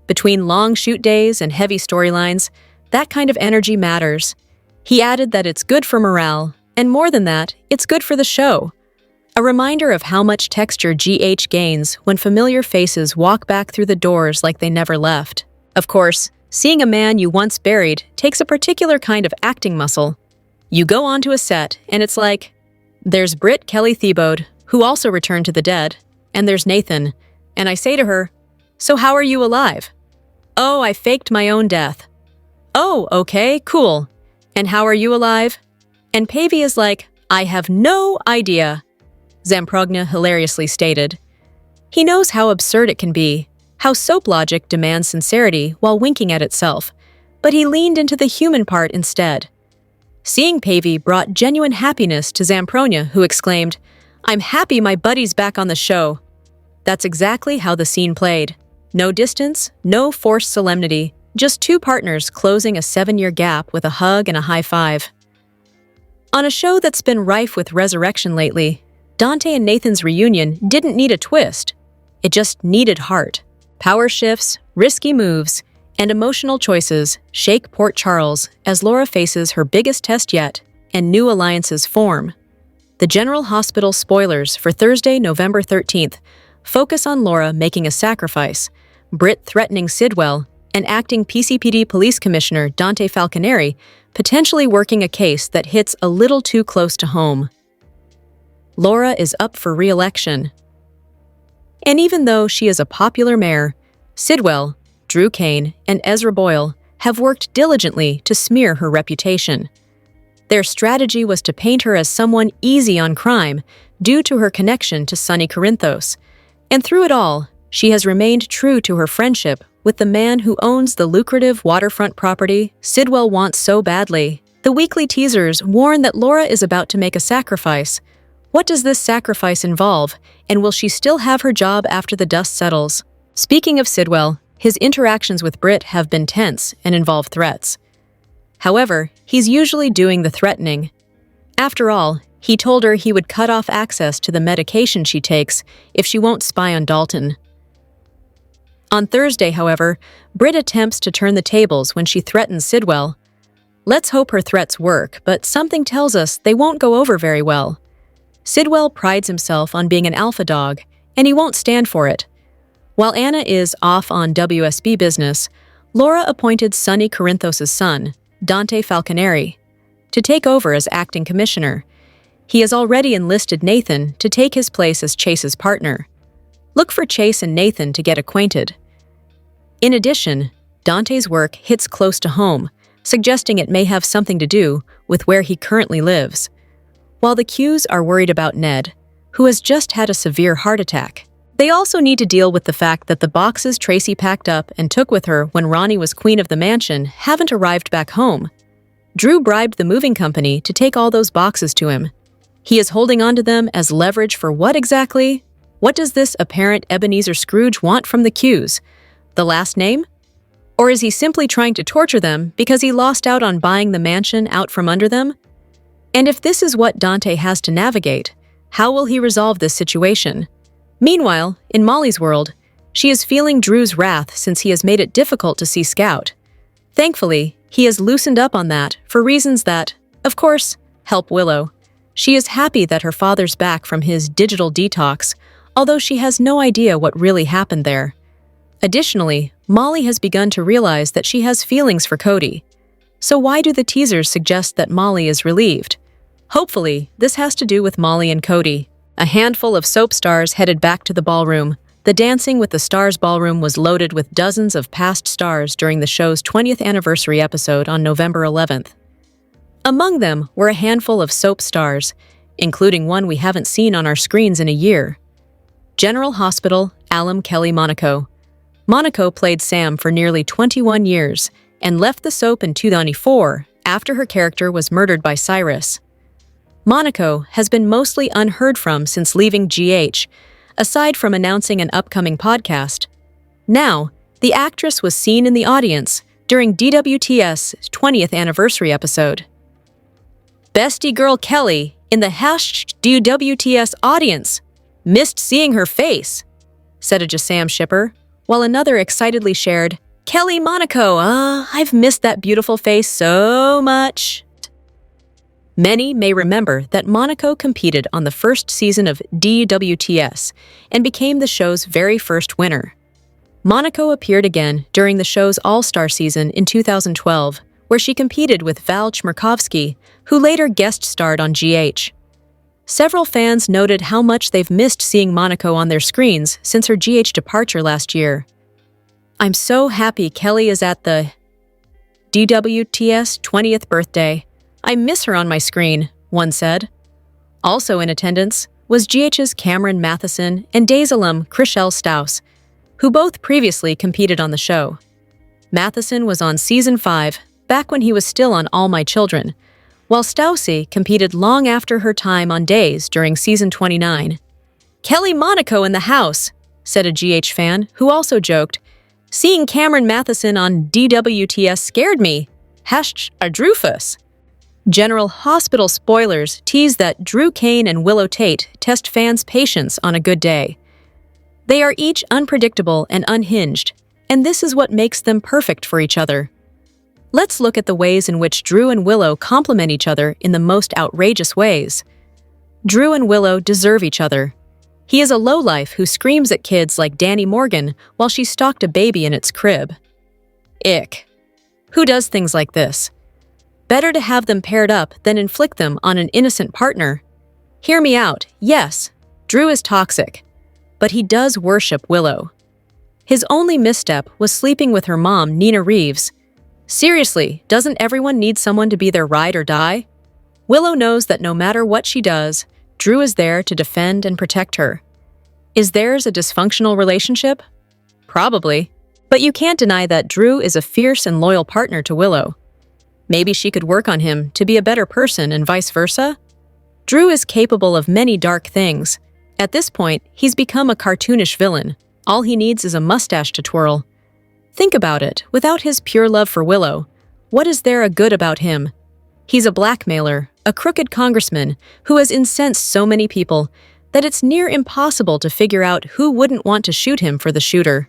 Between long shoot days and heavy storylines, that kind of energy matters. He added that it's good for morale, And more than that, it's good for the show. A reminder of how much texture GH gains when familiar faces walk back through the doors like they never left. Of course, seeing a man you once buried takes a particular kind of acting muscle. You go onto a set, and it's like, there's Britt Kelly Thiebaud, who also returned to the dead, and there's Nathan, and I say to her, "So how are you alive?" "Oh, I faked my own death." "Oh, okay, cool. And how are you alive?" And Pavey is like, "I have no idea," Zamprogna hilariously stated. He knows how absurd it can be, how soap logic demands sincerity while winking at itself, but he leaned into the human part instead. Seeing Pavey brought genuine happiness to Zamprogna, who exclaimed, "I'm happy my buddy's back on the show." That's exactly how the scene played. No distance, no forced solemnity, just two partners closing a 7-year gap with a hug and a high five. On a show that's been rife with resurrection lately, Dante and Nathan's reunion didn't need a twist. It just needed heart. Power shifts, risky moves, and emotional choices shake Port Charles as Laura faces her biggest test yet and new alliances form. The General Hospital spoilers for Thursday, November 13th focus on Laura making a sacrifice, Britt threatening Sidwell, and acting PCPD Police Commissioner Dante Falconeri potentially working a case that hits a little too close to home. Laura is up for re-election. And even though she is a popular mayor, Sidwell, Drew Kane, and Ezra Boyle have worked diligently to smear her reputation. Their strategy was to paint her as someone easy on crime due to her connection to Sonny Corinthos, and through it all, she has remained true to her friendship with the man who owns the lucrative waterfront property Sidwell wants so badly. The weekly teasers warn that Laura is about to make a sacrifice. What does this sacrifice involve, and will she still have her job after the dust settles? Speaking of Sidwell, his interactions with Britt have been tense and involve threats. However, he's usually doing the threatening. After all, he told her he would cut off access to the medication she takes if she won't spy on Dalton. On Thursday, however, Britt attempts to turn the tables when she threatens Sidwell. Let's hope her threats work, but something tells us they won't go over very well. Sidwell prides himself on being an alpha dog, and he won't stand for it. While Anna is off on WSB business, Laura appointed Sonny Corinthos' son, Dante Falconeri, to take over as acting commissioner. He has already enlisted Nathan to take his place as Chase's partner. Look for Chase and Nathan to get acquainted. In addition, Dante's work hits close to home, suggesting it may have something to do with where he currently lives. While the Qs are worried about Ned, who has just had a severe heart attack, they also need to deal with the fact that the boxes Tracy packed up and took with her when Ronnie was queen of the mansion haven't arrived back home. Drew bribed the moving company to take all those boxes to him. He is holding on to them as leverage for what exactly? What does this apparent Ebenezer Scrooge want from the Qs? The last name? Or is he simply trying to torture them because he lost out on buying the mansion out from under them? And if this is what Dante has to navigate, how will he resolve this situation? Meanwhile, in Molly's world, she is feeling Drew's wrath since he has made it difficult to see Scout. Thankfully, he has loosened up on that for reasons that, of course, help Willow. She is happy that her father's back from his digital detox, although she has no idea what really happened there. Additionally, Molly has begun to realize that she has feelings for Cody. So why do the teasers suggest that Molly is relieved? Hopefully, this has to do with Molly and Cody. A handful of soap stars headed back to the ballroom. The Dancing with the Stars ballroom was loaded with dozens of past stars during the show's 20th anniversary episode on November 11th. Among them were a handful of soap stars, including one we haven't seen on our screens in a year. General Hospital, Alum Kelly Monaco. Monaco played Sam for nearly 21 years and left the soap in 2004 after her character was murdered by Cyrus. Monaco has been mostly unheard from since leaving GH, aside from announcing an upcoming podcast. Now, the actress was seen in the audience during DWTS's 20th anniversary episode. Bestie girl Kelly in the DWTS audience. Missed seeing her face, said a Jasam shipper, while another excitedly shared, Kelly Monaco, I've missed that beautiful face so much. Many may remember that Monaco competed on the first season of DWTS and became the show's very first winner. Monaco appeared again during the show's All-Star season in 2012, where she competed with Val Chmerkovskiy, who later guest-starred on GH. Several fans noted how much they've missed seeing Monaco on their screens since her GH departure last year. "I'm so happy Kelly is at the DWTS 20th birthday. I miss her on my screen," one said. Also in attendance was GH's Cameron Matheson and Days alum Chriselle Staus, who both previously competed on the show. Matheson was on Season 5, back when he was still on All My Children, while Stausy competed long after her time on Days during Season 29. "Kelly Monaco in the house," said a GH fan, who also joked, "Seeing Cameron Matheson on DWTS scared me. #Drufus." General Hospital spoilers tease that Drew Kane and Willow Tate test fans' patience on a good day. They are each unpredictable and unhinged, and this is what makes them perfect for each other. Let's look at the ways in which Drew and Willow complement each other in the most outrageous ways. Drew and Willow deserve each other. He is a lowlife who screams at kids like Danny Morgan while she stalked a baby in its crib. Ick. Who does things like this? Better to have them paired up than inflict them on an innocent partner. Hear me out, yes, Drew is toxic, but he does worship Willow. His only misstep was sleeping with her mom, Nina Reeves. Seriously, doesn't everyone need someone to be their ride or die? Willow knows that no matter what she does, Drew is there to defend and protect her. Is theirs a dysfunctional relationship? Probably. But you can't deny that Drew is a fierce and loyal partner to Willow. Maybe she could work on him to be a better person and vice versa? Drew is capable of many dark things. At this point, he's become a cartoonish villain. All he needs is a mustache to twirl. Think about it. Without his pure love for Willow, what is there a good about him? He's a blackmailer, a crooked congressman who has incensed so many people that it's near impossible to figure out who wouldn't want to shoot him for the shooter.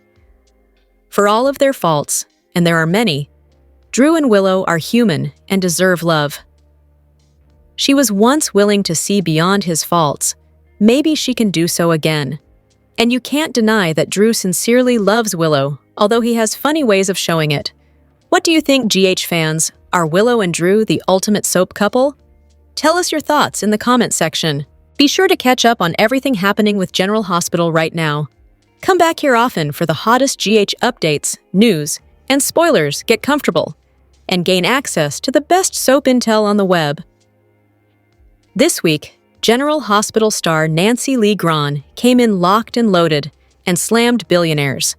For all of their faults, and there are many, Drew and Willow are human and deserve love. She was once willing to see beyond his faults. Maybe she can do so again. And you can't deny that Drew sincerely loves Willow, although he has funny ways of showing it. What do you think, GH fans? Are Willow and Drew the ultimate soap couple? Tell us your thoughts in the comment section. Be sure to catch up on everything happening with General Hospital right now. Come back here often for the hottest GH updates, news, and spoilers. Get comfortable and gain access to the best soap intel on the web. This week, General Hospital star Nancy Lee Grahn came in locked and loaded and slammed billionaires.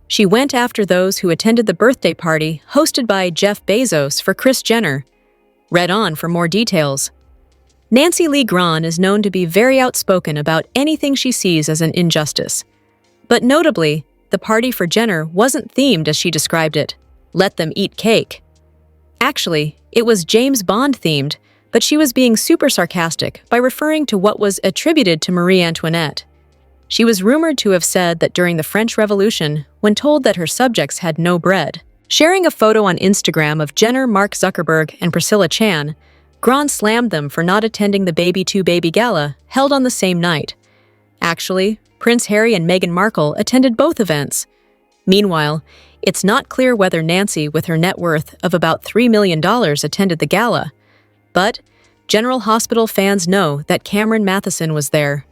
She went after those who attended the birthday party hosted by Jeff Bezos for Kris Jenner. Read on for more details. Nancy Lee Grahn is known to be very outspoken about anything she sees as an injustice. But notably, the party for Jenner wasn't themed as she described it. Let them eat cake. Actually, it was James Bond themed, but she was being super sarcastic by referring to what was attributed to Marie Antoinette. She was rumored to have said that during the French Revolution, when told that her subjects had no bread, sharing a photo on Instagram of Jenner, Mark Zuckerberg, and Priscilla Chan, Grahn slammed them for not attending the Baby to Baby Gala held on the same night. Actually, Prince Harry and Meghan Markle attended both events. Meanwhile, it's not clear whether Nancy, with her net worth of about $3 million, attended the gala. But General Hospital fans know that Cameron Matheson was there.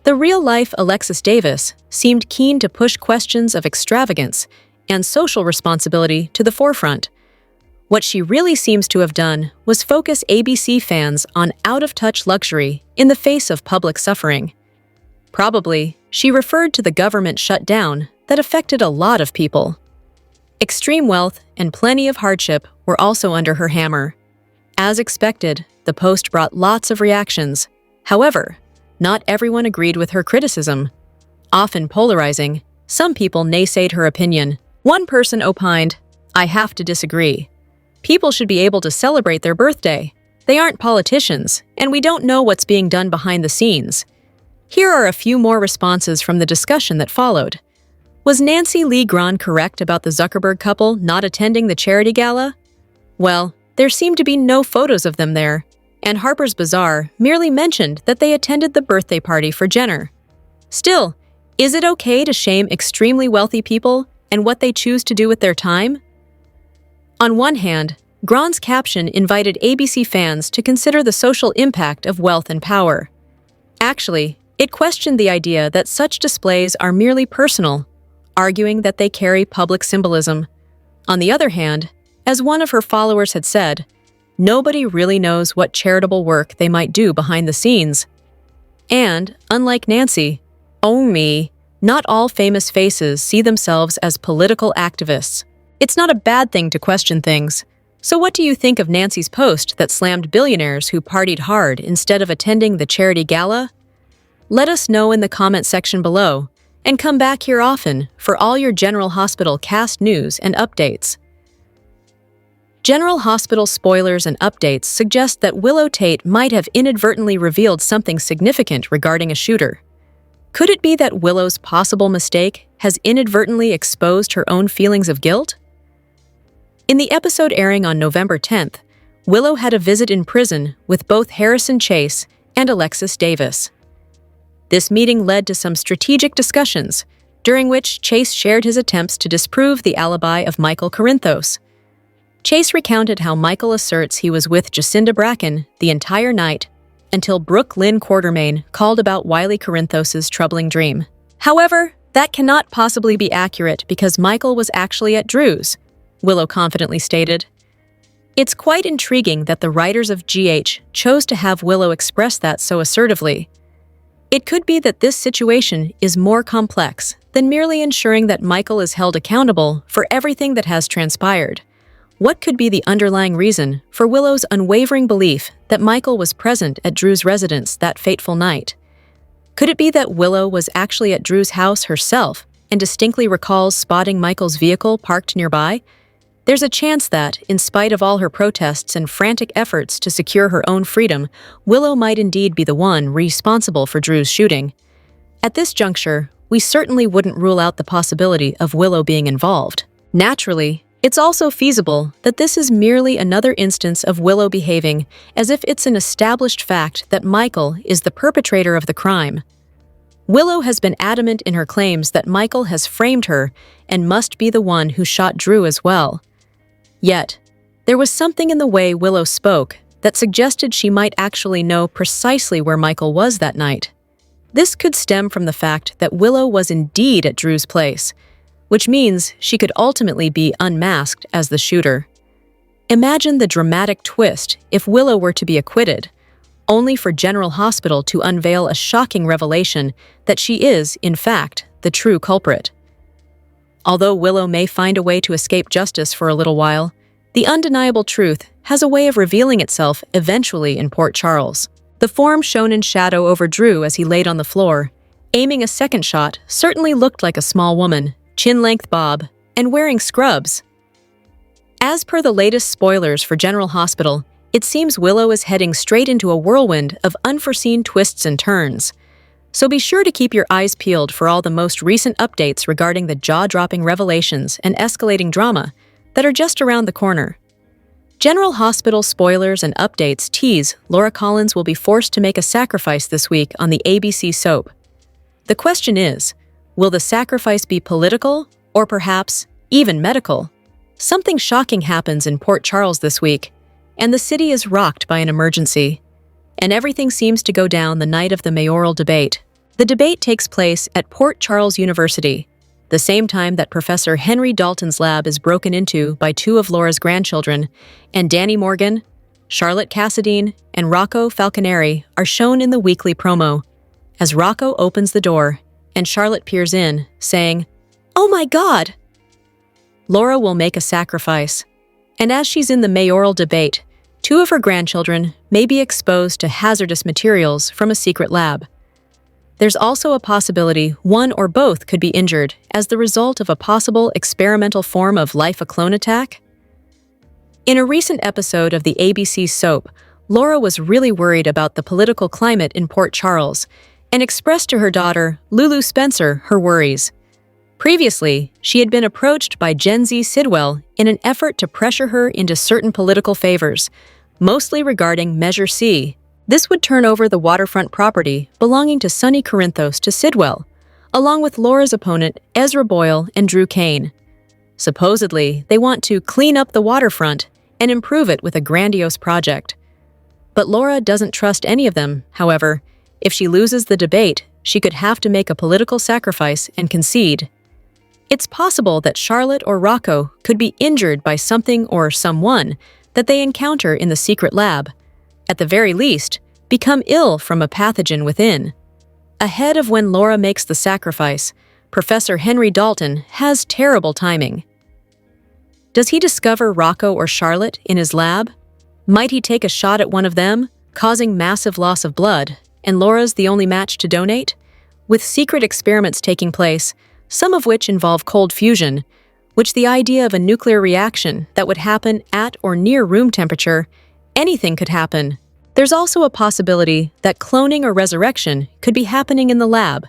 The real-life Alexis Davis seemed keen to push questions of extravagance and social responsibility to the forefront. What she really seems to have done was focus ABC fans on out-of-touch luxury in the face of public suffering. Probably, she referred to the government shutdown that affected a lot of people. Extreme wealth and plenty of hardship were also under her hammer. As expected, the post brought lots of reactions. However, not everyone agreed with her criticism. Often polarizing, some people naysayed her opinion. One person opined, "I have to disagree. People should be able to celebrate their birthday. They aren't politicians, and we don't know what's being done behind the scenes." Here are a few more responses from the discussion that followed. Was Nancy Lee Grahn correct about the Zuckerberg couple not attending the charity gala? Well, there seemed to be no photos of them there. and Harper's Bazaar merely mentioned that they attended the birthday party for Jenner. Still, is it okay to shame extremely wealthy people and what they choose to do with their time? On one hand, Grant's caption invited ABC fans to consider the social impact of wealth and power. Actually, it questioned the idea that such displays are merely personal, arguing that they carry public symbolism. On the other hand, as one of her followers had said, nobody really knows what charitable work they might do behind the scenes. And, unlike Nancy, not all famous faces see themselves as political activists. It's not a bad thing to question things. So what do you think of Nancy's post that slammed billionaires who partied hard instead of attending the charity gala? Let us know in the comment section below, and come back here often for all your General Hospital cast news and updates. General Hospital spoilers and updates suggest that Willow Tate might have inadvertently revealed something significant regarding a shooter. Could it be that Willow's possible mistake has inadvertently exposed her own feelings of guilt? In the episode airing on November 10th, Willow had a visit in prison with both Harrison Chase and Alexis Davis. This meeting led to some strategic discussions, during which Chase shared his attempts to disprove the alibi of Michael Corinthos. Chase recounted how Michael asserts he was with Jacinda Bracken the entire night until Brooke Lynn Quartermain called about Wiley Corinthos' troubling dream. However, that cannot possibly be accurate because Michael was actually at Drew's, Willow confidently stated. It's quite intriguing that the writers of GH chose to have Willow express that so assertively. It could be that this situation is more complex than merely ensuring that Michael is held accountable for everything that has transpired. What could be the underlying reason for Willow's unwavering belief that Michael was present at Drew's residence that fateful night? Could it be that Willow was actually at Drew's house herself and distinctly recalls spotting Michael's vehicle parked nearby? There's a chance that, in spite of all her protests and frantic efforts to secure her own freedom, Willow might indeed be the one responsible for Drew's shooting. At this juncture, we certainly wouldn't rule out the possibility of Willow being involved. Naturally, it's also feasible that this is merely another instance of Willow behaving as if it's an established fact that Michael is the perpetrator of the crime. Willow has been adamant in her claims that Michael has framed her and must be the one who shot Drew as well. Yet, there was something in the way Willow spoke that suggested she might actually know precisely where Michael was that night. This could stem from the fact that Willow was indeed at Drew's place, which means she could ultimately be unmasked as the shooter. Imagine the dramatic twist if Willow were to be acquitted, only for General Hospital to unveil a shocking revelation that she is, in fact, the true culprit. Although Willow may find a way to escape justice for a little while, the undeniable truth has a way of revealing itself eventually in Port Charles. The form shown in shadow over Drew as he laid on the floor, aiming a second shot, certainly looked like a small woman, chin-length bob, and wearing scrubs. As per the latest spoilers for General Hospital, it seems Willow is heading straight into a whirlwind of unforeseen twists and turns. So be sure to keep your eyes peeled for all the most recent updates regarding the jaw-dropping revelations and escalating drama that are just around the corner. General Hospital spoilers and updates tease Laura Collins will be forced to make a sacrifice this week on the ABC soap. The question is, will the sacrifice be political or perhaps even medical? Something shocking happens in Port Charles this week, and the city is rocked by an emergency. And everything seems to go down the night of the mayoral debate. The debate takes place at Port Charles University, the same time that Professor Henry Dalton's lab is broken into by two of Laura's grandchildren, and Danny Morgan, Charlotte Cassadine, and Rocco Falconeri are shown in the weekly promo. As Rocco opens the door, and Charlotte peers in, saying, "Oh my God!" Laura will make a sacrifice, and as she's in the mayoral debate, two of her grandchildren may be exposed to hazardous materials from a secret lab. There's also a possibility one or both could be injured as the result of a possible experimental form of life-a-clone attack. In a recent episode of the ABC soap, Laura was really worried about the political climate in Port Charles and expressed to her daughter, Lulu Spencer, her worries. Previously, she had been approached by Gen Z Sidwell in an effort to pressure her into certain political favors, mostly regarding Measure C. This would turn over the waterfront property belonging to Sonny Corinthos to Sidwell, along with Laura's opponent Ezra Boyle and Drew Kane. Supposedly, they want to clean up the waterfront and improve it with a grandiose project. But Laura doesn't trust any of them. However, if she loses the debate, she could have to make a political sacrifice and concede. It's possible that Charlotte or Rocco could be injured by something or someone that they encounter in the secret lab. At the very least, become ill from a pathogen within. Ahead of when Laura makes the sacrifice, Professor Henry Dalton has terrible timing. Does he discover Rocco or Charlotte in his lab? Might he take a shot at one of them, causing massive loss of blood, and Laura's the only match to donate? With secret experiments taking place, some of which involve cold fusion, which the idea of a nuclear reaction that would happen at or near room temperature, anything could happen. There's also a possibility that cloning or resurrection could be happening in the lab,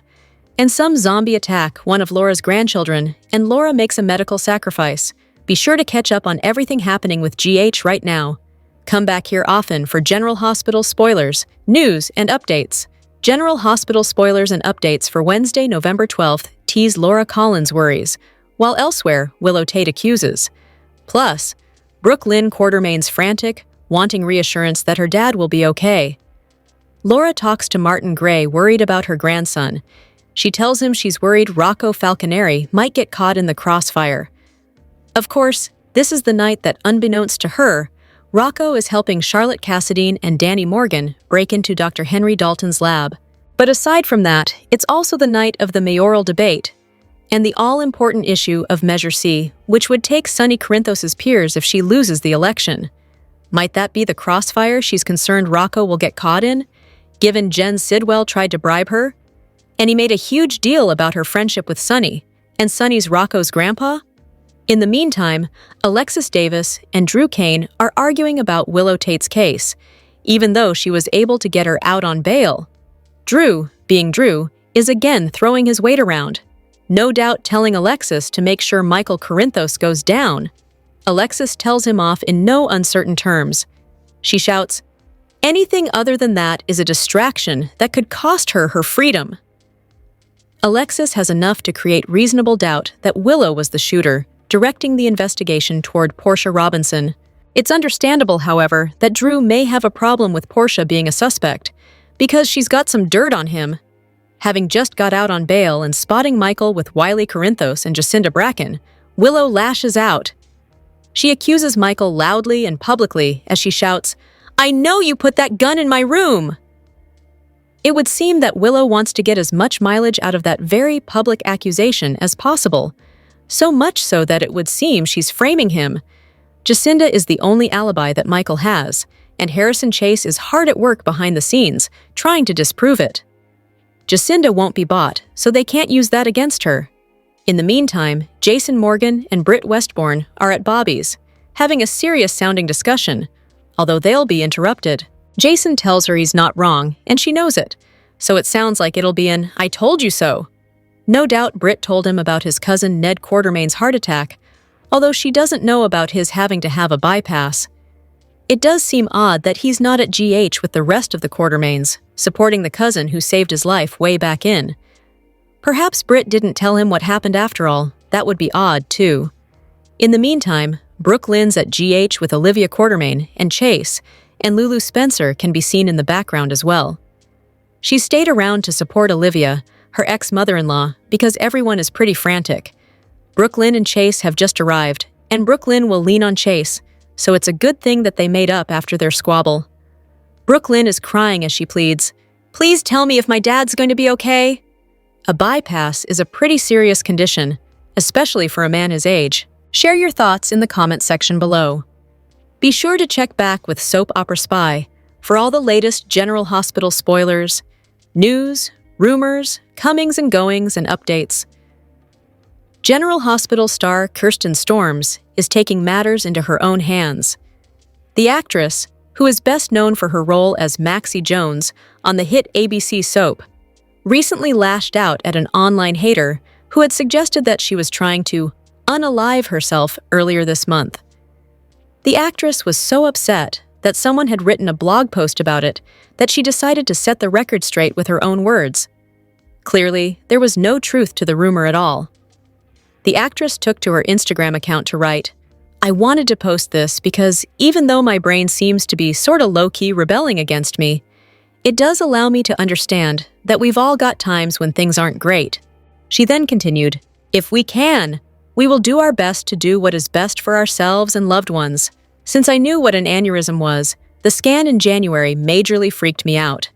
and some zombie attack one of Laura's grandchildren, and Laura makes a medical sacrifice. Be sure to catch up on everything happening with GH right now. Come back here often for General Hospital spoilers, news, and updates. General Hospital spoilers and updates for Wednesday, November 12th tease Laura Collins worries, while elsewhere, Willow Tate accuses. Plus, Brooke Lynn Quartermain's frantic, wanting reassurance that her dad will be okay. Laura talks to Martin Gray worried about her grandson. She tells him she's worried Rocco Falconeri might get caught in the crossfire. Of course, this is the night that, unbeknownst to her, Rocco is helping Charlotte Cassadine and Danny Morgan break into Dr. Henry Dalton's lab. But aside from that, it's also the night of the mayoral debate and the all-important issue of Measure C, which would take Sonny Corinthos' peers if she loses the election. Might that be the crossfire she's concerned Rocco will get caught in, given Jen Sidwell tried to bribe her? And he made a huge deal about her friendship with Sonny, and Sonny's Rocco's grandpa? In the meantime, Alexis Davis and Drew Kane are arguing about Willow Tate's case, even though she was able to get her out on bail. Drew, being Drew, is again throwing his weight around, no doubt telling Alexis to make sure Michael Corinthos goes down. Alexis tells him off in no uncertain terms. She shouts, "Anything other than that is a distraction that could cost her her freedom." Alexis has enough to create reasonable doubt that Willow was the shooter, directing the investigation toward Portia Robinson. It's understandable, however, that Drew may have a problem with Portia being a suspect, because she's got some dirt on him. Having just got out on bail and spotting Michael with Wiley Corinthos and Jacinda Bracken, Willow lashes out. She accuses Michael loudly and publicly as she shouts, "I know you put that gun in my room!" It would seem that Willow wants to get as much mileage out of that very public accusation as possible, so much so that it would seem she's framing him. Jacinda is the only alibi that Michael has, and Harrison Chase is hard at work behind the scenes, trying to disprove it. Jacinda won't be bought, so they can't use that against her. In the meantime, Jason Morgan and Britt Westbourne are at Bobby's, having a serious-sounding discussion, although they'll be interrupted. Jason tells her he's not wrong, and she knows it, so it sounds like it'll be an "I told you so." No doubt Britt told him about his cousin Ned Quartermain's heart attack, although she doesn't know about his having to have a bypass. It does seem odd that he's not at GH with the rest of the Quartermains, supporting the cousin who saved his life way back in. Perhaps Britt didn't tell him what happened after all. That would be odd, too. In the meantime, Brooke Lynn's at GH with Olivia Quartermain and Chase, and Lulu Spencer can be seen in the background as well. She stayed around to support Olivia, her ex-mother-in-law, because everyone is pretty frantic. Brooke Lynn and Chase have just arrived, and Brooke Lynn will lean on Chase, so it's a good thing that they made up after their squabble. Brooke Lynn is crying as she pleads, "Please tell me if my dad's going to be okay." A bypass is a pretty serious condition, especially for a man his age. Share your thoughts in the comment section below. Be sure to check back with Soap Opera Spy for all the latest General Hospital spoilers, news, rumors, comings and goings, and updates. General Hospital star Kirsten Storms is taking matters into her own hands. The actress, who is best known for her role as Maxie Jones on the hit ABC soap, recently lashed out at an online hater who had suggested that she was trying to unalive herself earlier this month. The actress was so upset that someone had written a blog post about it that she decided to set the record straight with her own words. Clearly, there was no truth to the rumor at all. The actress took to her Instagram account to write, "I wanted to post this because even though my brain seems to be sorta low-key rebelling against me, it does allow me to understand that we've all got times when things aren't great." She then continued, "If we can, we will do our best to do what is best for ourselves and loved ones. Since I knew what an aneurysm was, the scan in January majorly freaked me out.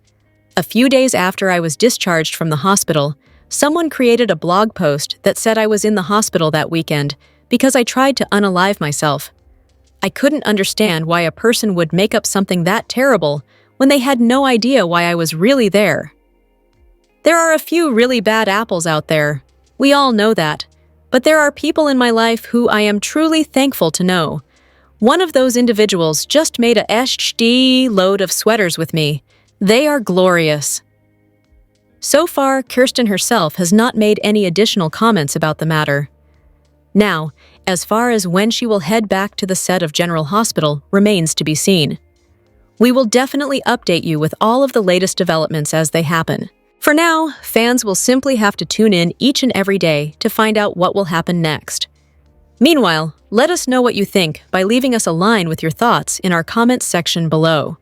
A few days after I was discharged from the hospital, someone created a blog post that said I was in the hospital that weekend because I tried to unalive myself. I couldn't understand why a person would make up something that terrible when they had no idea why I was really there. There are a few really bad apples out there. We all know that. But there are people in my life who I am truly thankful to know. One of those individuals just made a HD load of sweaters with me. They are glorious." So far, Kirsten herself has not made any additional comments about the matter. Now, as far as when she will head back to the set of General Hospital remains to be seen. We will definitely update you with all of the latest developments as they happen. For now, fans will simply have to tune in each and every day to find out what will happen next. Meanwhile, let us know what you think by leaving us a line with your thoughts in our comments section below.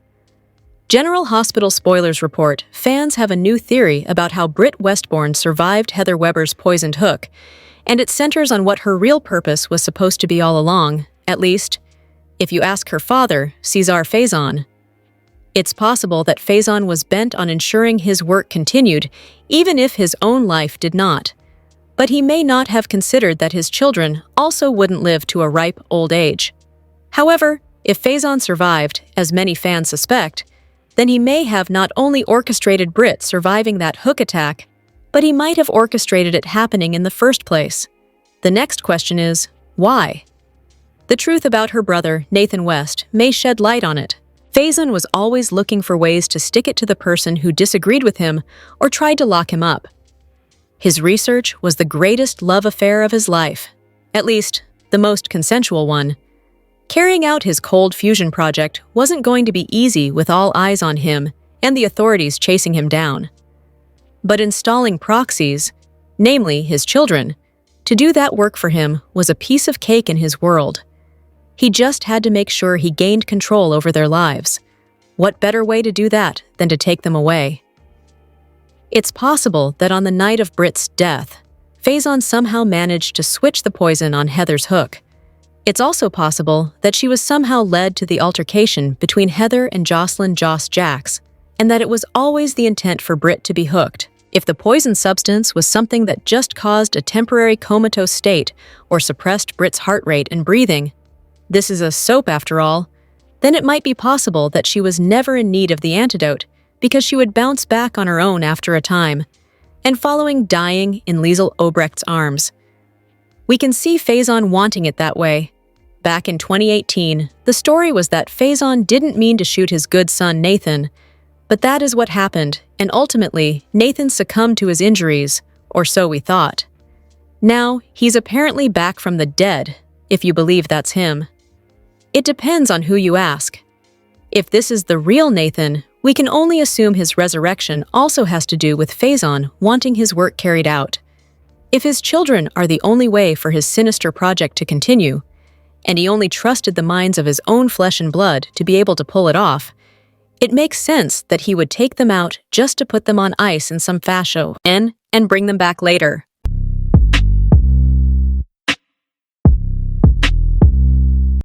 General Hospital spoilers report, fans have a new theory about how Britt Westbourne survived Heather Weber's poisoned hook, and it centers on what her real purpose was supposed to be all along, at least, if you ask her father, Cesar Faison. It's possible that Faison was bent on ensuring his work continued, even if his own life did not. But he may not have considered that his children also wouldn't live to a ripe old age. However, if Faison survived, as many fans suspect, then he may have not only orchestrated Britt surviving that hook attack, but he might have orchestrated it happening in the first place. The next question is, why? The truth about her brother, Nathan West, may shed light on it. Faison was always looking for ways to stick it to the person who disagreed with him or tried to lock him up. His research was the greatest love affair of his life, at least, the most consensual one. Carrying out his cold fusion project wasn't going to be easy with all eyes on him and the authorities chasing him down. But installing proxies, namely his children, to do that work for him was a piece of cake in his world. He just had to make sure he gained control over their lives. What better way to do that than to take them away? It's possible that on the night of Britt's death, Faison somehow managed to switch the poison on Heather's hook. It's also possible that she was somehow led to the altercation between Heather and Jocelyn Joss Jacks, and that it was always the intent for Britt to be hooked. If the poison substance was something that just caused a temporary comatose state or suppressed Britt's heart rate and breathing, this is a soap after all, then it might be possible that she was never in need of the antidote because she would bounce back on her own after a time, and following dying in Liesl Obrecht's arms. We can see Faison wanting it that way. Back in 2018, the story was that Faison didn't mean to shoot his good son Nathan, but that is what happened, and ultimately, Nathan succumbed to his injuries, or so we thought. Now, he's apparently back from the dead, if you believe that's him. It depends on who you ask. If this is the real Nathan, we can only assume his resurrection also has to do with Faison wanting his work carried out. If his children are the only way for his sinister project to continue, and he only trusted the minds of his own flesh and blood to be able to pull it off, it makes sense that he would take them out just to put them on ice in some fashion and bring them back later.